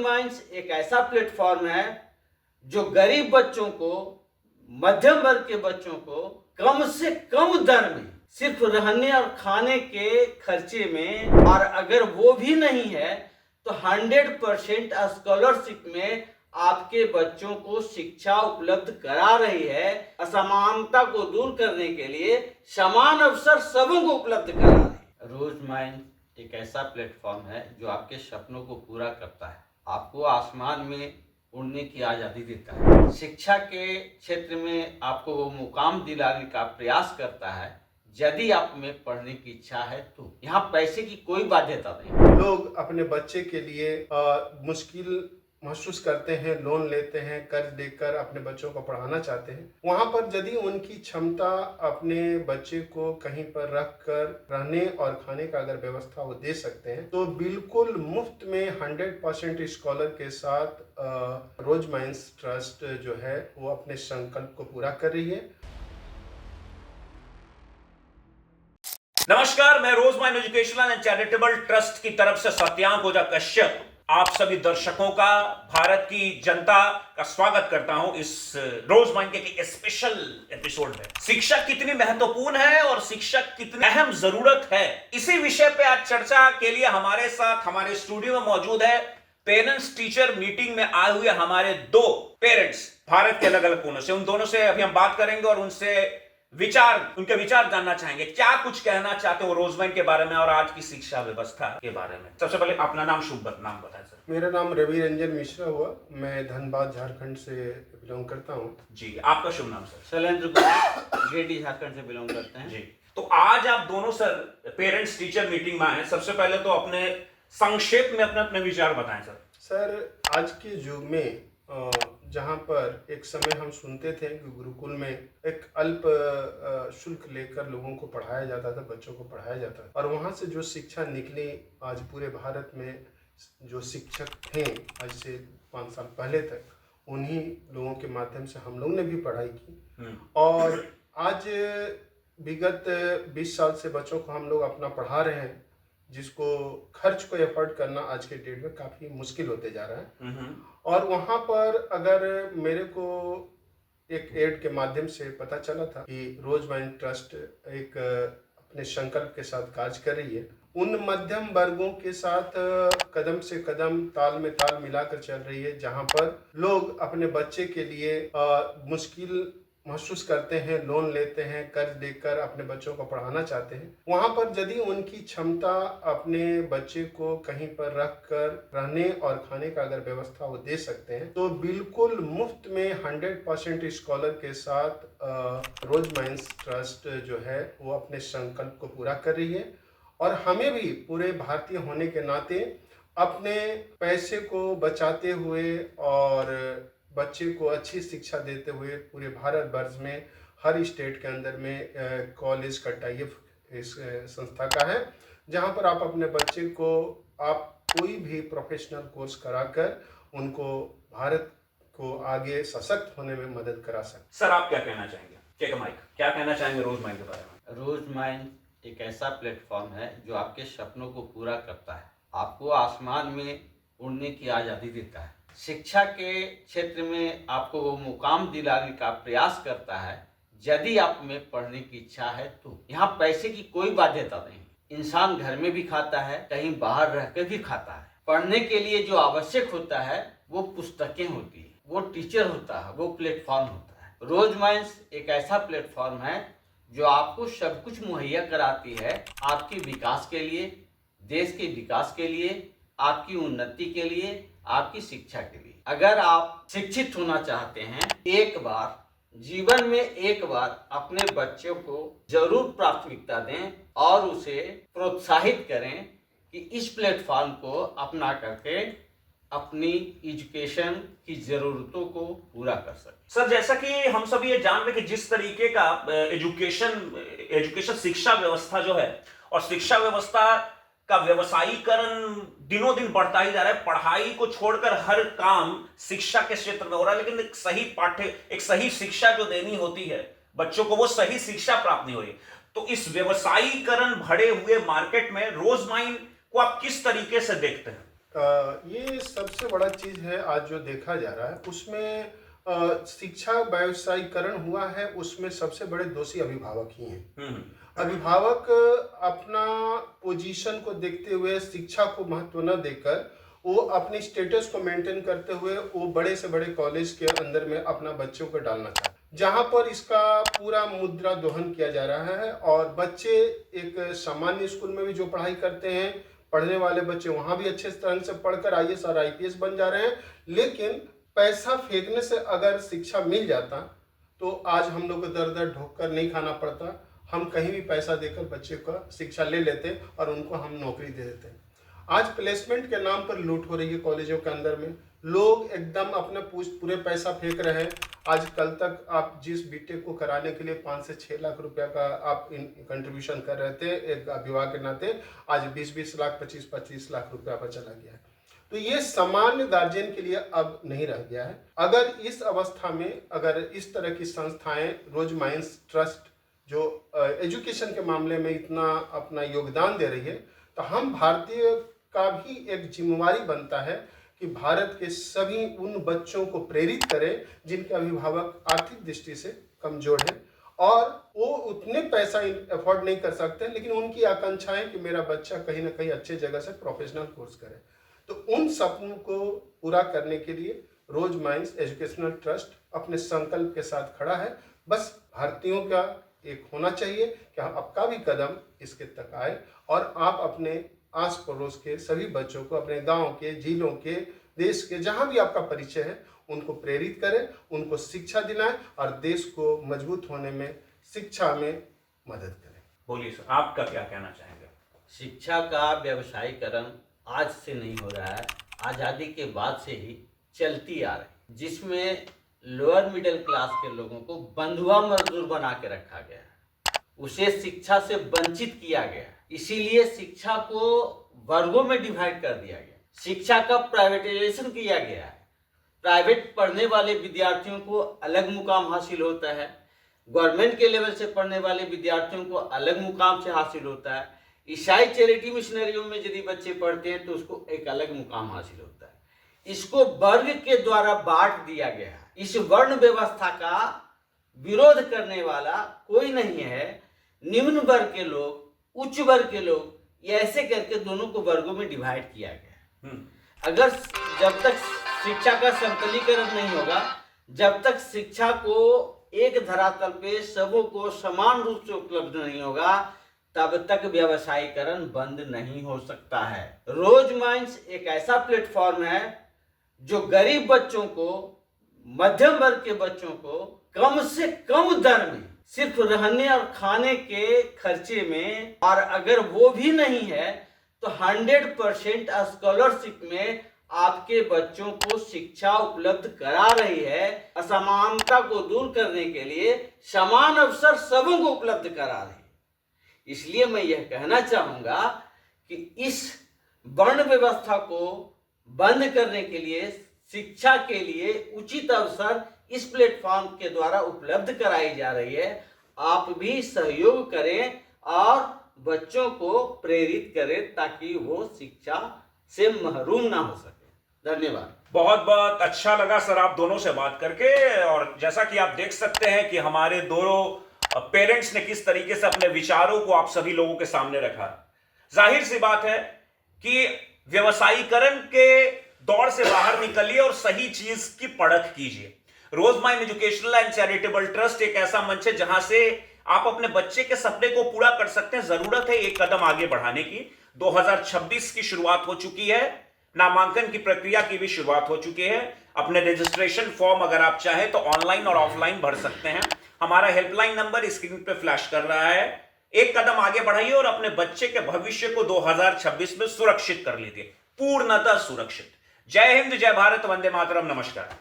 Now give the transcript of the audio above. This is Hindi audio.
माइंड्स एक ऐसा प्लेटफॉर्म है जो गरीब बच्चों को, मध्यम वर्ग के बच्चों को कम से कम दर में सिर्फ रहने और खाने के खर्चे में, और अगर वो भी नहीं है तो 100% स्कॉलरशिप में आपके बच्चों को शिक्षा उपलब्ध करा रही है। असमानता को दूर करने के लिए समान अवसर सबों को उपलब्ध करा रही है। रोज माइंड एक ऐसा प्लेटफॉर्म है जो आपके सपनों को पूरा करता है, आपको आसमान में उड़ने की आज़ादी देता है, शिक्षा के क्षेत्र में आपको वो मुकाम दिलाने का प्रयास करता है यदि आप में पढ़ने की इच्छा है तो। यहाँ पैसे की कोई बाध्यता नहीं। लोग अपने बच्चे के लिए मुश्किल महसूस करते हैं, लोन लेते हैं, कर्ज लेकर अपने बच्चों को पढ़ाना चाहते हैं। वहां पर यदि उनकी क्षमता अपने बच्चे को कहीं पर रख कर रहने और खाने का अगर व्यवस्था वो दे सकते हैं तो बिल्कुल मुफ्त में 100% स्कॉलर के साथ रोज माइंड्स ट्रस्ट जो है वो अपने संकल्प को पूरा कर रही है। नमस्कार, मैं Rose Mind Educational and Charitable Trust की तरफ से सत्यांक ओझा कश्यप आप सभी दर्शकों का, भारत की जनता का स्वागत करता हूं इस रोज माइंड के स्पेशल एपिसोड में। शिक्षा कितनी महत्वपूर्ण है और शिक्षक कितनी अहम जरूरत है, इसी विषय पे आज चर्चा के लिए हमारे साथ हमारे स्टूडियो में मौजूद है पेरेंट्स टीचर मीटिंग में आए हुए हमारे दो पेरेंट्स भारत के अलग अलग कोनों से। उन दोनों से अभी हम बात करेंगे और उनके विचार जानना चाहेंगे, क्या कुछ कहना चाहते हो रोजमाइन के बारे में और आज की शिक्षा व्यवस्था के बारे में। सबसे पहले अपना नाम, शुभ नाम बताएं सर। मेरा नाम रवि रंजन मिश्रा हुआ, मैं धनबाद झारखंड से बिलोंग करता हूँ। जी, आपका शुभ नाम सर? शैलेंद्र कुमार, गिरिडीह झारखंड से बिलोंग करते हैं। जी, तो आज आप दोनों सर पेरेंट्स टीचर मीटिंग में आए। सबसे पहले तो अपने संक्षेप में अपने विचार बताएं सर। सर, आज के युग में जहाँ पर एक समय हम सुनते थे कि गुरुकुल में एक अल्प शुल्क लेकर लोगों को पढ़ाया जाता था, बच्चों को पढ़ाया जाता था, और वहाँ से जो शिक्षा निकली, आज पूरे भारत में जो शिक्षक थे आज से 5 साल पहले तक, उन्हीं लोगों के माध्यम से हम लोग ने भी पढ़ाई की। और आज विगत 20 साल से बच्चों को हम लोग अपना पढ़ा रहे हैं, जिसको खर्च को एफर्ट करना आज के डेट में काफ़ी मुश्किल होते जा रहा है। और वहाँ पर अगर मेरे को एक एड के माध्यम से पता चला था कि रोज माइंड ट्रस्ट एक अपने संकल्प के साथ कार्य कर रही है, उन मध्यम वर्गों के साथ कदम से कदम, ताल में ताल मिलाकर चल रही है, जहाँ पर लोग अपने बच्चे के लिए मुश्किल महसूस करते हैं, लोन लेते हैं, कर्ज लेकर अपने बच्चों को पढ़ाना चाहते हैं। वहाँ पर यदि उनकी क्षमता अपने बच्चे को कहीं पर रख कर रहने और खाने का अगर व्यवस्था वो दे सकते हैं तो बिल्कुल मुफ्त में 100% स्कॉलर के साथ रोज माइंड्स ट्रस्ट जो है वो अपने संकल्प को पूरा कर रही है। और हमें भी पूरे भारतीय होने के नाते अपने पैसे को बचाते हुए और बच्चे को अच्छी शिक्षा देते हुए पूरे भारत वर्ष में हर स्टेट के अंदर में कॉलेज का टाइप इस संस्था का है, जहां पर आप अपने बच्चे को आप कोई भी प्रोफेशनल कोर्स कराकर उनको भारत को आगे सशक्त होने में मदद करा सकते। सर, आप क्या कहना चाहेंगे? क्या कहना चाहेंगे रोज माइंड के बारे में? रोज माइंड एक ऐसा प्लेटफॉर्म है जो आपके सपनों को पूरा करता है, आपको आसमान में उड़ने की आज़ादी देता है, शिक्षा के क्षेत्र में आपको वो मुकाम दिलाने का प्रयास करता है यदि आप में पढ़ने की इच्छा है तो। यहाँ पैसे की कोई बाध्यता नहीं। इंसान घर में भी खाता है, कहीं बाहर रहकर भी खाता है। पढ़ने के लिए जो आवश्यक होता है वो पुस्तकें होती है, वो टीचर होता है, वो प्लेटफॉर्म होता है। रोज माइंड्स एक ऐसा प्लेटफॉर्म है जो आपको सब कुछ मुहैया कराती है, आपके विकास के लिए, देश के विकास के लिए, आपकी उन्नति के लिए, आपकी शिक्षा के लिए। अगर आप शिक्षित होना चाहते हैं, एक बार जीवन में एक बार अपने बच्चों को जरूर प्राथमिकता दें और उसे प्रोत्साहित करें कि इस प्लेटफॉर्म को अपना करके अपनी एजुकेशन की जरूरतों को पूरा कर सके। सर, जैसा कि हम सब ये जान रहे कि जिस तरीके का एजुकेशन शिक्षा व्यवस्था जो है और शिक्षा व्यवस्था का व्यवसायीकरण दिनों दिन बढ़ता ही जा रहा है। पढ़ाई को छोड़कर हर काम शिक्षा के क्षेत्र में हो रहा है, लेकिन एक सही शिक्षा जो देनी होती है बच्चों को, वो सही शिक्षा प्राप्त नहीं हो रही। तो इस व्यवसायीकरण भरे हुए मार्केट में रोज माइंड को आप किस तरीके से देखते हैं? ये सबसे बड़ा चीज़ है आज जो देखा जा रहा है उसमें शिक्षा व्यावसायीकरण हुआ है, उसमें सबसे बड़े दोषी अभिभावक ही हैं। अभिभावक अपना पोजीशन को देखते हुए शिक्षा को महत्व न देकर वो अपनी स्टेटस को मेंटेन करते हुए वो बड़े से बड़े कॉलेज के अंदर में अपना बच्चों को डालना चाहते हैं, जहां पर इसका पूरा मुद्रा दोहन किया जा रहा है। और बच्चे एक सामान्य स्कूल में भी जो पढ़ाई करते हैं, पढ़ने वाले बच्चे वहां भी अच्छे तरह से पढ़कर IAS और IPS बन जा रहे हैं, लेकिन पैसा फेंकने से अगर शिक्षा मिल जाता तो आज हम लोग को दर दर ढोकर नहीं खाना पड़ता, हम कहीं भी पैसा देकर बच्चे का शिक्षा ले लेते और उनको हम नौकरी दे देते। आज प्लेसमेंट के नाम पर लूट हो रही है कॉलेजों के अंदर में, लोग एकदम अपने पूरे पैसा फेंक रहे हैं। आज कल तक आप जिस बीटेक को कराने के लिए 5 से 6 लाख रुपया का आप कंट्रीब्यूशन कर रहे थे एक अभिभावक के नाते, आज 20-20 लाख 25-25 लाख रुपया पर चला गया है। तो ये सामान्य गार्जियन के लिए अब नहीं रह गया है। अगर इस अवस्था में अगर इस तरह की संस्थाएं, रोज माइंड्स ट्रस्ट जो एजुकेशन के मामले में इतना अपना योगदान दे रही है, तो हम भारतीय का भी एक जिम्मेवारी बनता है कि भारत के सभी उन बच्चों को प्रेरित करें जिनके अभिभावक आर्थिक दृष्टि से कमजोर हैं और वो उतने पैसा अफोर्ड नहीं कर सकते, लेकिन उनकी आकांक्षा है कि मेरा बच्चा कहीं ना कहीं अच्छे जगह से प्रोफेशनल कोर्स करे। तो उन सपनों को पूरा करने के लिए रोज माइंड्स एजुकेशनल ट्रस्ट अपने संकल्प के साथ खड़ा है। बस भारतीयों का एक होना चाहिए कि आपका भी कदम इसके तक आए और आप अपने आस पड़ोस के सभी बच्चों को, अपने गांव के, जिलों के, देश के जहां भी आपका परिचय है, उनको प्रेरित करें, उनको शिक्षा दिलाएं और देश को मजबूत होने में शिक्षा में मदद करें। बोलिए सर, आपका क्या कहना चाहेंगे? शिक्षा का व्यवसायीकरण आज से नहीं हो रहा है, आज़ादी के बाद से ही चलती आ रही, जिसमें लोअर मिडिल क्लास के लोगों को बंधुआ मजदूर बना के रखा गया है, उसे शिक्षा से वंचित किया गया। इसीलिए शिक्षा को वर्गों में डिवाइड कर दिया गया, शिक्षा का प्राइवेटाइजेशन किया गया है। प्राइवेट पढ़ने वाले विद्यार्थियों को अलग मुकाम हासिल होता है, गवर्नमेंट के लेवल से पढ़ने वाले विद्यार्थियों को अलग मुकाम से हासिल होता है। ईसाई चैरिटी मिशनरियों में यदि बच्चे पढ़ते हैं तो उसको एक अलग मुकाम हासिल होता है। इसको वर्ग के द्वारा बांट दिया गया है। इस वर्ण व्यवस्था का विरोध करने वाला कोई नहीं है। निम्न वर्ग के लोग, उच्च वर्ग के लोग, ये ऐसे करके दोनों को वर्गों में डिवाइड किया गया है। अगर जब तक शिक्षा का संकलीकरण नहीं होगा, जब तक शिक्षा को एक धरातल पे सबों को समान रूप से उपलब्ध नहीं होगा, तब तक व्यवसायीकरण बंद नहीं हो सकता है। रोज माइंड्स एक ऐसा प्लेटफॉर्म है जो गरीब बच्चों को, मध्यम वर्ग के बच्चों को कम से कम दर में सिर्फ रहने और खाने के खर्चे में, और अगर वो भी नहीं है तो 100% स्कॉलरशिप में आपके बच्चों को शिक्षा उपलब्ध करा रही है। असमानता को दूर करने के लिए समान अवसर सबों को उपलब्ध करा रही है। इसलिए मैं यह कहना चाहूंगा कि इस वर्ण व्यवस्था को बंद करने के लिए, शिक्षा के लिए उचित अवसर इस प्लेटफॉर्म के द्वारा उपलब्ध कराई जा रही है। आप भी सहयोग करें और बच्चों को प्रेरित करें ताकि वो शिक्षा से महरूम ना हो सके। धन्यवाद। बहुत बहुत अच्छा लगा सर आप दोनों से बात करके। और जैसा कि आप देख सकते हैं कि हमारे दोनों पेरेंट्स ने किस तरीके से अपने विचारों को आप सभी लोगों के सामने रखा। जाहिर सी बात है कि व्यवसायीकरण के दौर से बाहर निकलिए और सही चीज की परख कीजिए। Rose Mind Educational and Charitable Trust एक ऐसा मंच है जहां से आप अपने बच्चे के सपने को पूरा कर सकते हैं। जरूरत है एक कदम आगे बढ़ाने की। 2026 की शुरुआत हो चुकी है, नामांकन की प्रक्रिया की भी शुरुआत हो चुकी है। अपने रजिस्ट्रेशन फॉर्म अगर आप चाहें तो ऑनलाइन और ऑफलाइन भर सकते हैं। हमारा हेल्पलाइन नंबर स्क्रीन पे फ्लैश कर रहा है। एक कदम आगे बढ़ाइए और अपने बच्चे के भविष्य को 2026 में सुरक्षित कर लीजिए, पूर्णतः सुरक्षित। जय हिंद, जय भारत, वंदे मातरम, नमस्कार।